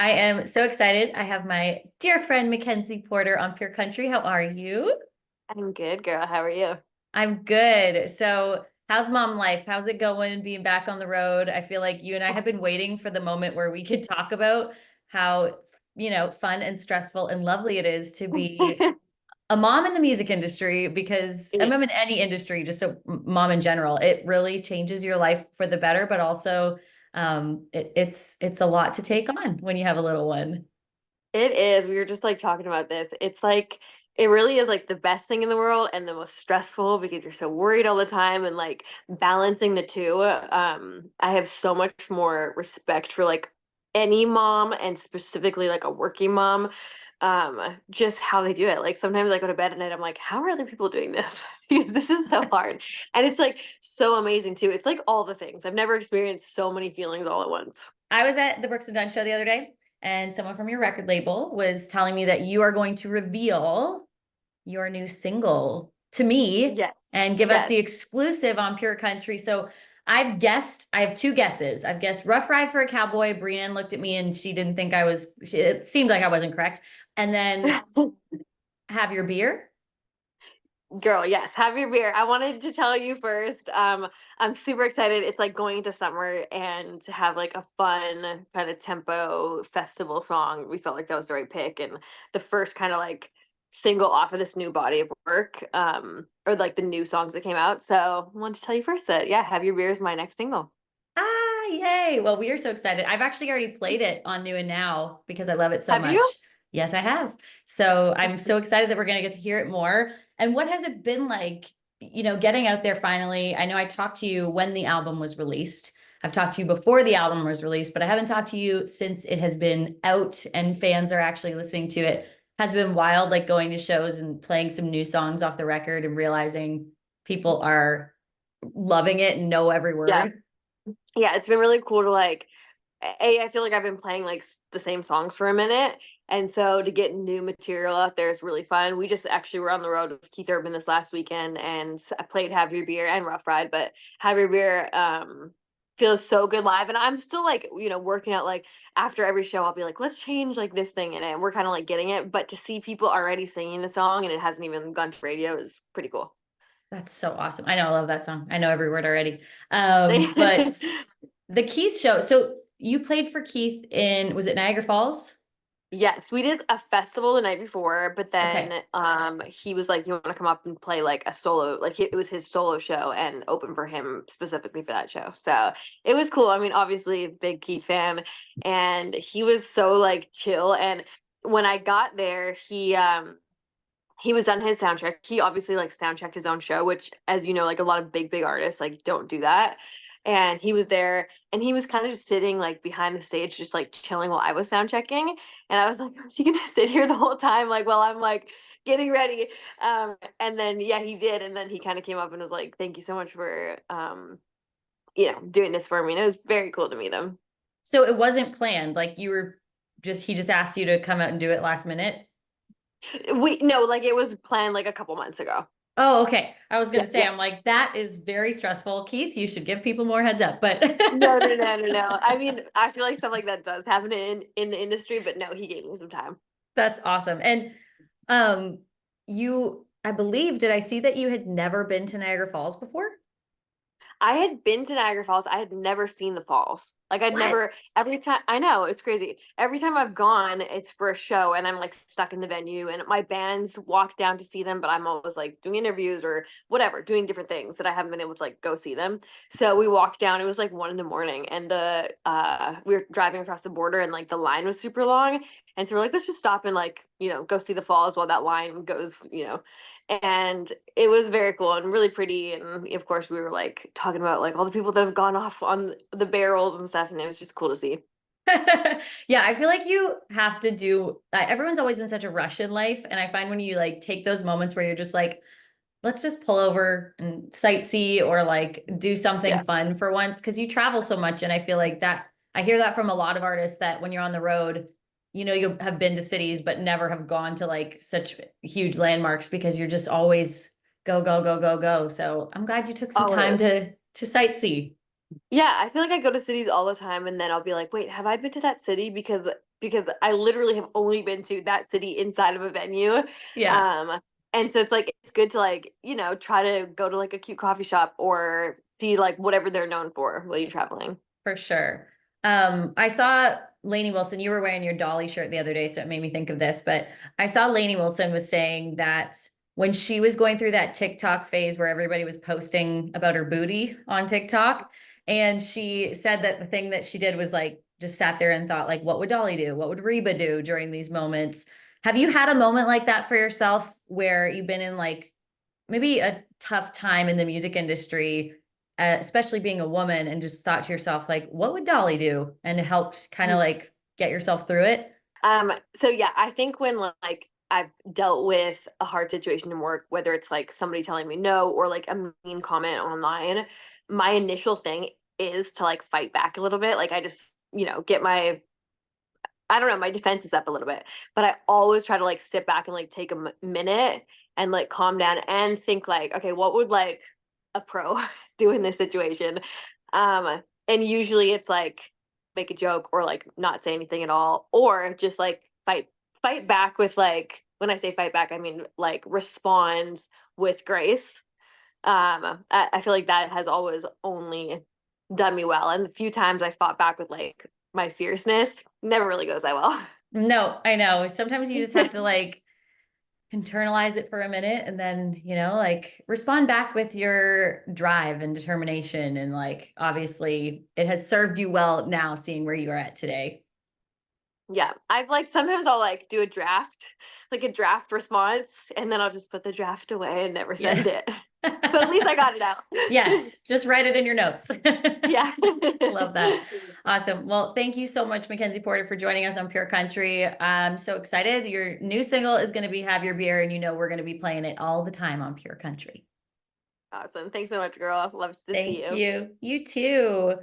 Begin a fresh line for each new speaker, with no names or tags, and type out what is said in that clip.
I am so excited. I have my dear friend MacKenzie Porter on Pure Country. How are you?
I'm good, girl. How are you?
I'm good. So, how's mom life? How's it going being back on the road? I feel like you and I have been waiting for the moment where we could talk about how, fun and stressful and lovely it is to be a mom in the music industry because a
Yeah,
mom in any industry, just so mom in general, it really changes your life for the better, but also it's a lot to take on when you have a little one.
it is. We were just like talking about this. It's like it really is like the best thing in the world and the most stressful because you're so worried all the time and like balancing the two. I have so much more respect for like any mom and specifically like a working mom. Just how they do it. Like sometimes I go to bed at night, I'm like, how are other people doing this? Because this is so hard. And it's like so amazing too. It's like all the things. I've never experienced so many feelings all at once.
I was at the Brooks and Dunn show the other day, and someone from your record label was telling me that you are going to reveal your new single to me
Yes.
and give us the
Yes.
exclusive on Pure Country. So I have two guesses. I've guessed Rough Ride for a Cowboy. Brienne looked at me and she didn't think it seemed like I wasn't correct. And then Have Your Beer.
Girl, yes, have your beer. I wanted to tell you first. I'm super excited. It's like going into summer and to have like a fun kind of tempo festival song. We felt like that was the right pick and the first kind of like single off of this new body of work, or like the new songs that came out. So I wanted to tell you first that yeah, Have Your Beer is my next single.
Ah, yay. Well, we are so excited. I've actually already played it on New and Now because I love it so
Have you?
much. Yes, I have. So I'm so excited that we're going to get to hear it more. And what has it been like, getting out there finally? I know I talked to you when the album was released. I've talked to you before the album was released, but I haven't talked to you since it has been out and fans are actually listening to it. Has been wild, like going to shows and playing some new songs off the record and realizing people are loving it and know every
Yeah.
word.
Yeah, it's been really cool to like I feel like I've been playing like the same songs for a minute. And so to get new material out there is really fun. We just actually were on the road with Keith Urban this last weekend and I played Have Your Beer and Rough Ride, but Have Your Beer feels so good live. And I'm still like, working out like after every show, I'll be like, let's change like this thing in it. And we're kind of like getting it. But to see people already singing the song and it hasn't even gone to radio is pretty cool.
That's so awesome. I know, I love that song. I know every word already. But the Keith show. So you played for Keith in, was it Niagara Falls?
Yes, we did a festival the night before, but
Okay.
then he was like, "You want to come up and play like a solo, like it was his solo show and open for him specifically for that show." So it was cool. I mean, obviously big Keith fan, and he was so like chill. And when I got there, he was done his sound check. He obviously like sound checked his own show, which as you know, like a lot of big artists like don't do that. And he was there and he was kind of just sitting like behind the stage, just like chilling while I was sound checking. And I was like, is he gonna sit here the whole time? Like while I'm like getting ready. And then yeah, he did. And then he kind of came up and was like, thank you so much for doing this for me. And it was very cool to meet him.
So it wasn't planned. Like he just asked you to come out and do it last minute.
We no, like it was planned like a couple months ago.
Oh, okay. I was going
Yeah,
to say,
yeah.
I'm like, that is very stressful. Keith, you should give people more heads up, but
No, no, no, no, no. I mean, I feel like stuff like that does happen in the industry, but no, he gave me some time.
that's awesome. And um, I believe, did I see that you had never been to Niagara Falls before?
I had been to Niagara Falls. I had never seen the falls. Like I'd
What?
never every time I know, it's crazy. Every time I've gone, it's for a show and I'm like stuck in the venue and my bands walk down to see them, but I'm always like doing interviews or whatever, doing different things that I haven't been able to like go see them. So we walked down, it was like 1 in the morning and the we were driving across the border and like the line was super long. And so we're like, let's just stop and like, go see the falls while that line goes. And it was very cool and really pretty. And of course, we were like talking about like all the people that have gone off on the barrels and stuff, and it was just cool to see.
Yeah, I feel like you have to do, everyone's always in such a rush in life. And I find when you like take those moments where you're just like, let's just pull over and sightsee or like do something
Yeah.
fun for once because you travel so much. And I feel like that I hear that from a lot of artists that when you're on the road, you'll have been to cities, but never have gone to like such huge landmarks because you're just always go, go, go, go, go. So I'm glad you took some time
Always.
to sightsee.
Yeah, I feel like I go to cities all the time and then I'll be like, wait, have I been to that city? Because because I literally have only been to that city inside of a venue.
Yeah,
And so it's like, it's good to like, you know, try to go to like a cute coffee shop or see like whatever they're known for while you're traveling.
for sure. I saw Lainey Wilson, you were wearing your Dolly shirt the other day, so it made me think of this, but I saw Lainey Wilson was saying that when she was going through that TikTok phase where everybody was posting about her booty on TikTok, and she said that the thing that she did was like just sat there and thought like, what would Dolly do? What would Reba do during these moments? Have you had a moment like that for yourself where you've been in like maybe a tough time in the music industry, especially being a woman, and just thought to yourself, like, what would Dolly do? And it helped kind of like get yourself through it?
So yeah, I think when like I've dealt with a hard situation in work, whether it's like somebody telling me no or like a mean comment online, my initial thing is to like fight back a little bit. Like I just, you know, get my, I don't know, my defense is up a little bit, but I always try to like sit back and like take a minute and like calm down and think like, okay, what would like a pro do in this situation? And usually it's like make a joke or like not say anything at all, or just like fight back with like, when I say fight back, I mean like respond with grace. I feel like that has always only done me well. And the few times I fought back with like my fierceness, never really goes that well.
No, I know. Sometimes you just have to like internalize it for a minute and then, like respond back with your drive and determination. And like, obviously, it has served you well now seeing where you are at today.
Yeah, I've like sometimes I'll like do a draft, like a draft response, and then I'll just put the draft away and never
Yeah.
send it. But at least I got it out.
Yes, just write it in your notes.
Yeah.
Love that. Awesome. Well, thank you so much, MacKenzie Porter, for joining us on Pure Country. I'm so excited. Your new single is going to be Have Your Beer, and we're going to be playing it all the time on Pure Country.
Awesome. Thanks so much, girl. Love to see
Thank
you.
you. You too.